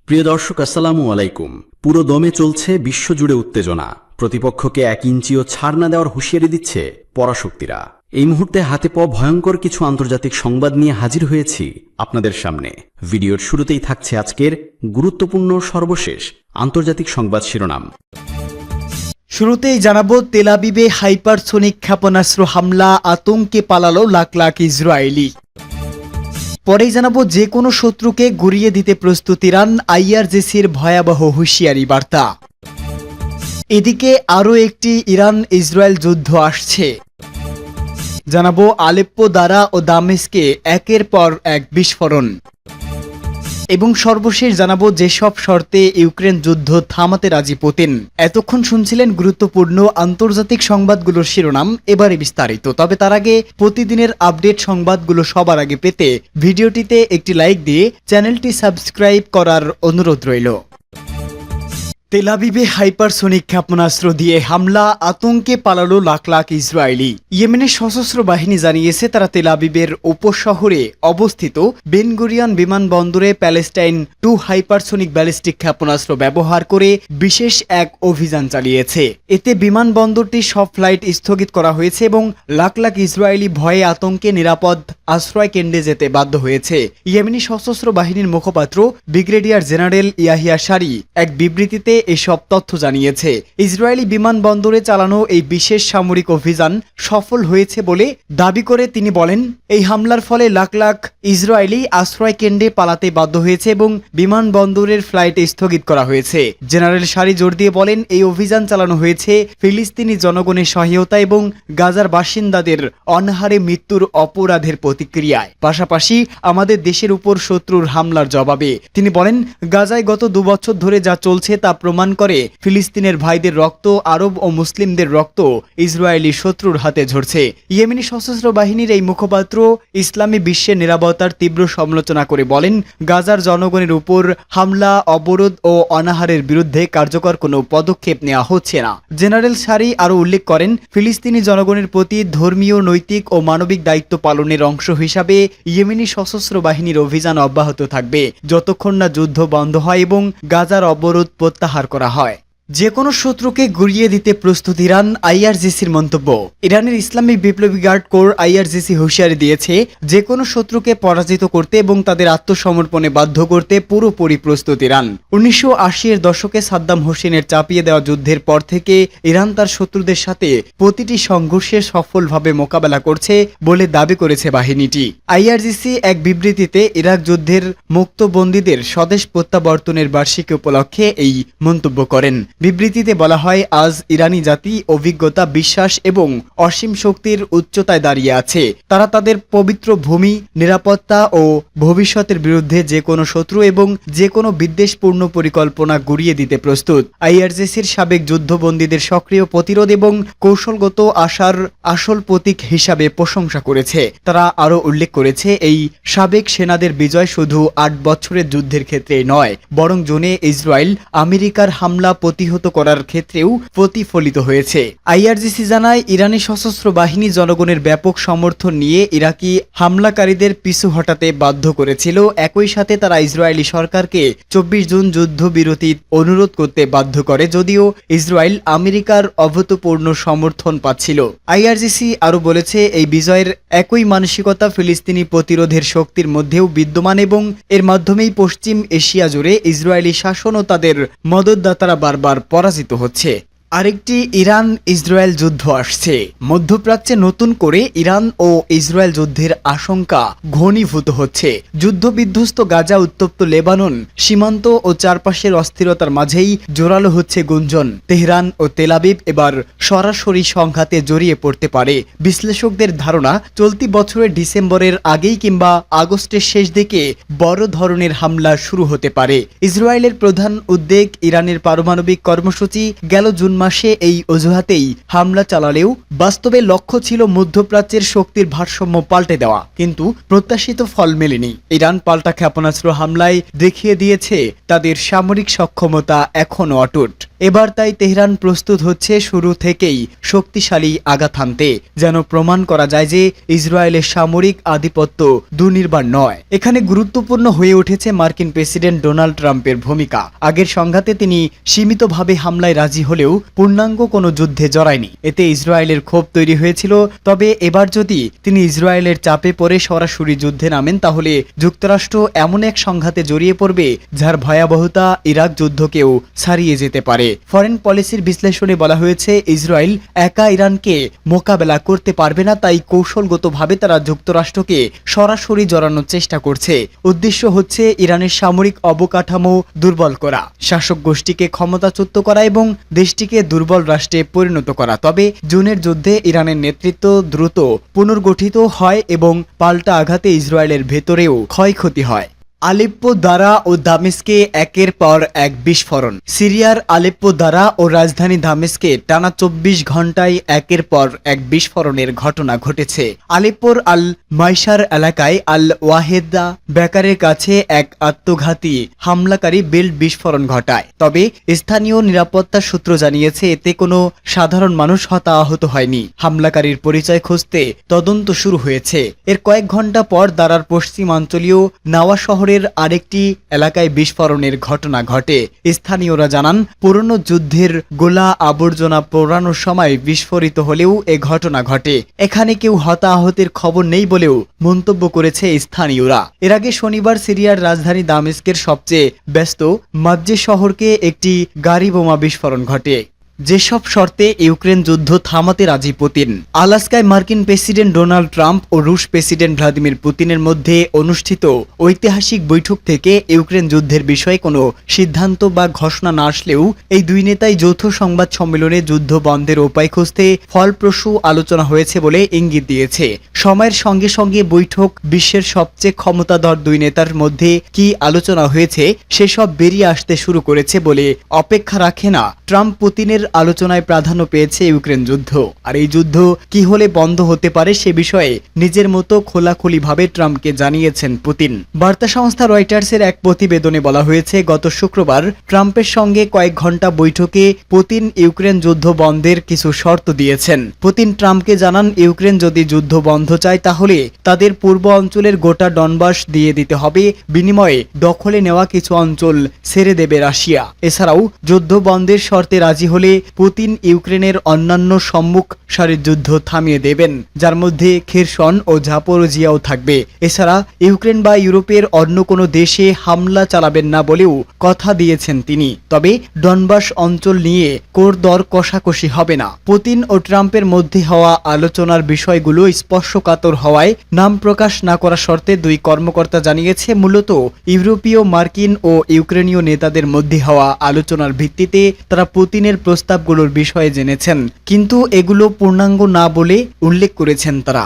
প্রিয় দর্শক, আসসালামু আলাইকুম। পুরো দমে চলছে বিশ্বজুড়ে উত্তেজনা। প্রতিপক্ষকে 1 ইঞ্চিও ছাড় না দেওয়ার হুঁশিয়ারি দিচ্ছে পরাশক্তিরা। এই মুহূর্তে হাতে পাওয়া ভয়ঙ্কর কিছু আন্তর্জাতিক সংবাদ নিয়ে হাজির হয়েছি আপনাদের সামনে। ভিডিওর শুরুতেই থাকছে আজকের গুরুত্বপূর্ণ সর্বশেষ আন্তর্জাতিক সংবাদ শিরোনাম। শুরুতেই জানাবো, তেল আবিবে হাইপারসোনিক ক্ষেপণাস্ত্র হামলা, আতঙ্কে পালালো লাখ লাখ ইসরায়েলি। পরেই জানাবো, যে কোনো শত্রুকে গুড়িয়ে দিতে প্রস্তুত ইরান, আইআরজিসির ভয়াবহ হুঁশিয়ারি বার্তা। এদিকে আরও একটি ইরান ইসরায়েল যুদ্ধ আসছে। জানাবো, আলেপ্পো, দারা ও দামেস্কে একের পর এক বিস্ফোরণ। এবং সর্বশেষ জানাবো, যেসব শর্তে ইউক্রেন যুদ্ধ থামাতে রাজি পুতিন। এতক্ষণ শুনছিলেন গুরুত্বপূর্ণ আন্তর্জাতিক সংবাদগুলোর শিরোনাম, এবারে বিস্তারিত। তবে তার আগে প্রতিদিনের আপডেট সংবাদগুলো সবার আগে পেতে ভিডিওটিতে একটি লাইক দিয়ে চ্যানেলটি সাবস্ক্রাইব করার অনুরোধ রইল। তেল আবিবে হাইপারসোনিক ক্ষেপণাস্ত্র দিয়ে হামলা, আতঙ্কে পালালো লাখ লাখ ইসরায়েলি। ইয়েমেনের সশস্ত্র বাহিনী জানিয়েছে তারা তেল আবিবের উপশহরে অবস্থিত বেন গুরিয়ন বিমানবন্দরে প্যালেস্টাইন 2 হাইপারসোনিক ব্যালিস্টিক ক্ষেপণাস্ত্র ব্যবহার করে বিশেষ এক অভিযান চালিয়েছে। এতে বিমানবন্দরটির সব ফ্লাইট স্থগিত করা হয়েছে এবং লাখ লাখ ইসরায়েলি ভয়ে আতঙ্কে নিরাপদ আশ্রয় কেন্দ্রে যেতে বাধ্য হয়েছে। ইয়েমেনি সশস্ত্র বাহিনীর মুখপাত্র ব্রিগেডিয়ার জেনারেল ইয়াহিয়া সারি এক বিবৃতিতে এসব তথ্য জানিয়েছে। ইসরায়েলি বিমানবন্দরে চালানো এই বিশেষ সামরিক অভিযান সফল হয়েছে বলে দাবি করে তিনি বলেন, এই হামলার ফলে লাখ লাখ ইসরায়েলি আশ্রয় কেন্দ্রে পালাতে বাধ্য হয়েছে এবং বিমানবন্দরের ফ্লাইট স্থগিত করা হয়েছে। জেনারেল সারি জোর দিয়ে বলেন, এই অভিযান চালানো হয়েছে ফিলিস্তিনি জনগণের সহায়তা এবং গাজার বাসিন্দাদের অনাহারে মৃত্যুর অপরাধের প্রতিক্রিয়ায়, পাশাপাশি আমাদের দেশের উপর শত্রুর হামলার জবাবে। তিনি বলেন, গাজায় গত 2 বছর ধরে যা চলছে তা প্রমাণ করে ফিলিস্তিনের ভাইদের রক্ত, আরব ও মুসলিমদের রক্ত ইসরায়েলি শত্রুর হাতে ঝরছে। ইয়েমেনি সশস্ত্র বাহিনীর এই মুখপাত্র ইসলামী বিশ্বের নিরাপত্তার তীব্র সমালোচনা করে বলেন, গাজার জনগণের উপর হামলা, অবরোধ ও অনাহারের বিরুদ্ধে কার্যকর কোনো পদক্ষেপ নেওয়া হচ্ছে না। জেনারেল সারি আরও উল্লেখ করেন, ফিলিস্তিনি জনগণের প্রতি ধর্মীয়, নৈতিক ও মানবিক দায়িত্ব পালনের অংশ হিসাবে ইয়েমেনি সশস্ত্র বাহিনীর অভিযান অব্যাহত থাকবে যতক্ষণ না যুদ্ধ বন্ধ হয় এবং গাজার অবরোধ প্রত্যাহার করা হয়। যে কোনো শত্রুকে গুড়িয়ে দিতে প্রস্তুত ইরান, আইআরজিসির মন্তব্য। ইরানের ইসলামিক বিপ্লবী গার্ড কোর আইআরজিসি হুঁশিয়ারি দিয়েছে, যে কোনো শত্রুকে পরাজিত করতে এবং তাদের আত্মসমর্পণে বাধ্য করতে পুরোপুরি প্রস্তুত ইরান। 1980-এর দশকে সাদ্দাম হোসেনের চাপিয়ে দেওয়া যুদ্ধের পর থেকে ইরান তার শত্রুদের সাথে প্রতিটি সংঘর্ষে সফলভাবে মোকাবেলা করছে বলে দাবি করেছে বাহিনীটি। আইআরজিসি এক বিবৃতিতে ইরাক যুদ্ধের মুক্তবন্দীদের স্বদেশ প্রত্যাবর্তনের বার্ষিকী উপলক্ষে এই মন্তব্য করেন। বিবৃতিতে বলা হয়, আজ ইরানি জাতি অভিজ্ঞতা, বিশ্বাস এবং অসীম শক্তির উচ্চতায় দাঁড়িয়ে আছে। তারা তাদের পবিত্র ভূমি, নিরাপত্তা ও ভবিষ্যতের বিরুদ্ধে যে কোনো শত্রু এবং যে কোনো বিদ্বেষপূর্ণ পরিকল্পনা গুড়িয়ে দিতে প্রস্তুত। আইআরজিসির সাবেক যুদ্ধবন্দীদের সক্রিয় প্রতিরোধ এবং কৌশলগত আশার আসল প্রতীক হিসাবে প্রশংসা করেছে। তারা আরও উল্লেখ করেছে, এই সাবেক সেনাদের বিজয় শুধু 8 বছরের যুদ্ধের ক্ষেত্রে নয়, বরং জোনে ইসরায়েল আমেরিকার হামলা প্রতিহত করার ক্ষেত্রেও প্রতিফলিত হয়েছে। আইআরজিসি জানায়, ইরানি সশস্ত্র বাহিনী জনগণের ব্যাপক সমর্থন নিয়ে ইরাকি হামলাকারীদের পিছু হটাতে বাধ্য করেছিল। একই সাথে তারা ইসরায়েলি সরকারকে 24 জুন যুদ্ধবিরতি অনুরোধ করতে বাধ্য করে, যদিও ইসরায়েল আমেরিকার অভূতপূর্ণ সমর্থন পাচ্ছিল। আইআরজিসি আরও বলেছে, এই বিজয়ের একই মানসিকতা ফিলিস্তিনি প্রতিরোধের শক্তির মধ্যেও বিদ্যমান এবং এর মাধ্যমেই পশ্চিম এশিয়া জুড়ে ইসরায়েলি শাসন ও তাদের মদতদাতারা বারবার পরাজিত হচ্ছে। আরেকটি ইরান ইসরায়েল যুদ্ধ আসছে। মধ্যপ্রাচ্যে নতুন করে ইরান ও ইসরায়েল যুদ্ধের আশঙ্কা ঘনীভূত হচ্ছে। যুদ্ধবিধ্বস্ত গাজা, উত্তপ্ত লেবানন সীমান্ত ও চারপাশের অস্থিরতার মাঝেই জোরালো হচ্ছে গুঞ্জন, তেহরান ও তেল আবিব এবার সরাসরি সংঘাতে জড়িয়ে পড়তে পারে। বিশ্লেষকদের ধারণা, চলতি বছরের ডিসেম্বরের আগেই কিংবা আগস্টের শেষ দিকে বড় ধরনের হামলা শুরু হতে পারে। ইসরায়েলের প্রধান উদ্বেগ, ইরানের পারমাণবিক কর্মসূচি। গেল জুন মাসে এই অজুহাতেই হামলা চালালেও বাস্তবে লক্ষ্য ছিল মধ্যপ্রাচ্যের শক্তির ভারসাম্য পাল্টে দেওয়া, কিন্তু প্রত্যাশিত ফল মেলেনি। ইরান পাল্টা ক্ষেপণাস্ত্র হামলায় দেখিয়ে দিয়েছে তাদের সামরিক সক্ষমতা এখনও অটুট। এবার তাই তেহরান প্রস্তুত হচ্ছে শুরু থেকেই শক্তিশালী আঘাত হানতে, যেন প্রমাণ করা যায় যে ইসরায়েলের সামরিক আধিপত্য দুর্নির্বাণ নয়। এখানে গুরুত্বপূর্ণ হয়ে উঠেছে মার্কিন প্রেসিডেন্ট ডোনাল্ড ট্রাম্পের ভূমিকা। আগের সংঘাতে তিনি সীমিতভাবে হামলায় রাজি হলেও পূর্ণাঙ্গ কোনো যুদ্ধে জড়ায়নি। এতে ইসরায়েলের ক্ষোভ তৈরি হয়েছিল। তবে এবার যদি তিনি ইসরায়েলের চাপে পড়ে সরাসরি যুদ্ধে নামেন, তাহলে যুক্তরাষ্ট্র এমন এক সংঘাতে জড়িয়ে পড়বে যার ভয়াবহতা ইরাক যুদ্ধকেও ছাড়িয়ে যেতে পারে। ফরেন পলিসির বিশ্লেষণে বলা হয়েছে, ইসরায়েল একা ইরানকে মোকাবেলা করতে পারবে না, তাই কৌশলগতভাবে তারা যুক্তরাষ্ট্রকে সরাসরি জড়ানোর চেষ্টা করছে। উদ্দেশ্য হচ্ছে ইরানের সামরিক অবকাঠামো দুর্বল করা, শাসক গোষ্ঠীকে ক্ষমতাচ্যুত করা এবং দেশটিকে দুর্বল রাষ্ট্রে পরিণত করা। তবে জুনের যুদ্ধে ইরানের নেতৃত্ব দ্রুত পুনর্গঠিত হয় এবং পাল্টা আঘাতে ইসরায়েলের ভেতরেও ক্ষয়ক্ষতি হয়। আলেপ্পো, দারা ও দামেস্কে একের পর এক বিস্ফোরণ। সিরিয়ার আলেপ্পো, দারা ও রাজধানী দামেস্কে টানা 24 ঘন্টায় একের পর এক বিস্ফোরণের ঘটনা ঘটেছে। আলেপ্পোর আল মাইশার এলাকায় আল ওয়াহেদা বেকারের কাছে এক আত্মঘাতী হামলাকারী বেল্ট বিস্ফোরণ ঘটায়। তবে স্থানীয় নিরাপত্তা সূত্র জানিয়েছে এতে কোনো সাধারণ মানুষ হতাহত হয়নি। হামলাকারীর পরিচয় খুঁজতে তদন্ত শুরু হয়েছে। এর কয়েক ঘন্টা পর দারার পশ্চিমাঞ্চলীয় নাওয়া শহরের আরেকটি এলাকায় বিস্ফোরণের ঘটনা ঘটে। স্থানীয়রা জানান, পুরনো যুদ্ধের গোলা আবর্জনা পোড়ানোর সময় বিস্ফোরিত হলেও এ ঘটনা ঘটে। এখানে কেউ হতাহতের খবর নেই বলেও মন্তব্য করেছে স্থানীয়রা। এর আগে শনিবার সিরিয়ার রাজধানী দামেস্কের সবচেয়ে ব্যস্ত মাজ্জে শহরকে একটি গাড়ি বোমা বিস্ফোরণ ঘটে। যেসব শর্তে ইউক্রেন যুদ্ধ থামাতে রাজি পুতিন। আলাস্কায় মার্কিন প্রেসিডেন্ট ডোনাল্ড ট্রাম্প ও রুশ প্রেসিডেন্ট ভ্লাদিমির পুতিনের মধ্যে অনুষ্ঠিত ঐতিহাসিক বৈঠক থেকে ইউক্রেন যুদ্ধের বিষয়ে কোনো সিদ্ধান্ত বা ঘোষণা না আসলেও এই দুই নেতাই যৌথ সংবাদ সম্মেলনে যুদ্ধ বন্ধের উপায় খুঁজতে ফলপ্রসূ আলোচনা হয়েছে বলে ইঙ্গিত দিয়েছে। সময়ের সঙ্গে সঙ্গে বৈঠক বিশ্বের সবচেয়ে ক্ষমতাধর দুই নেতার মধ্যে কি আলোচনা হয়েছে সেসব বেরিয়ে আসতে শুরু করেছে বলে অপেক্ষা রাখে না। ট্রাম্প পুতিনের আলোচনায় প্রাধান্য পেয়েছে ইউক্রেন যুদ্ধ। আর এই যুদ্ধ কি হলে বন্ধ হতে পারে সে বিষয়ে নিজের মতো খোলাখুলিভাবে ট্রাম্পকে জানিয়েছেন পুতিন। বার্তা সংস্থা রয়টার্সের এক প্রতিবেদনে বলা হয়েছে, গত শুক্রবার ট্রাম্পের সঙ্গে কয়েক ঘন্টা বৈঠকে পুতিন ইউক্রেন যুদ্ধ বন্ধের কিছু শর্ত দিয়েছেন। পুতিন ট্রাম্পকে জানান, ইউক্রেন যদি যুদ্ধ বন্ধ চায় তাহলে তাদের পূর্ব অঞ্চলের গোটা ডনবাস দিয়ে দিতে হবে, বিনিময়ে দখলে নেওয়া কিছু অঞ্চল ছেড়ে দেবে রাশিয়া। এছাড়াও যুদ্ধ বন্ধের শর্তে রাজি হলে পুতিন ইউক্রেনের অন্যান্য সম্মুখ সারির যুদ্ধ থামিয়ে দেবেন, যার মধ্যে খেরসন ও জাপোরোজিয়াও থাকবে। এছাড়া ইউক্রেন বা ইউরোপের অন্য কোনো দেশে হামলা চালাবেন না বলেও কথা দিয়েছেন তিনি। তবে ডনবাস অঞ্চল নিয়ে কোর দর কষাকষি হবে না। পুতিন ও ট্রাম্পের মধ্যে হওয়া আলোচনার বিষয়গুলো স্পর্শকাতর হওয়ায় নাম প্রকাশ না করা শর্তে দুই কর্মকর্তা জানিয়েছে, মূলত ইউরোপীয়, মার্কিন ও ইউক্রেনীয় নেতাদের মধ্যে হওয়া আলোচনার ভিত্তিতে তারা পুতিনের প্রস্তাবগুলোর বিষয়ে জেনেছেন, কিন্তু এগুলো পূর্ণাঙ্গ না বলে উল্লেখ করেছেন তারা।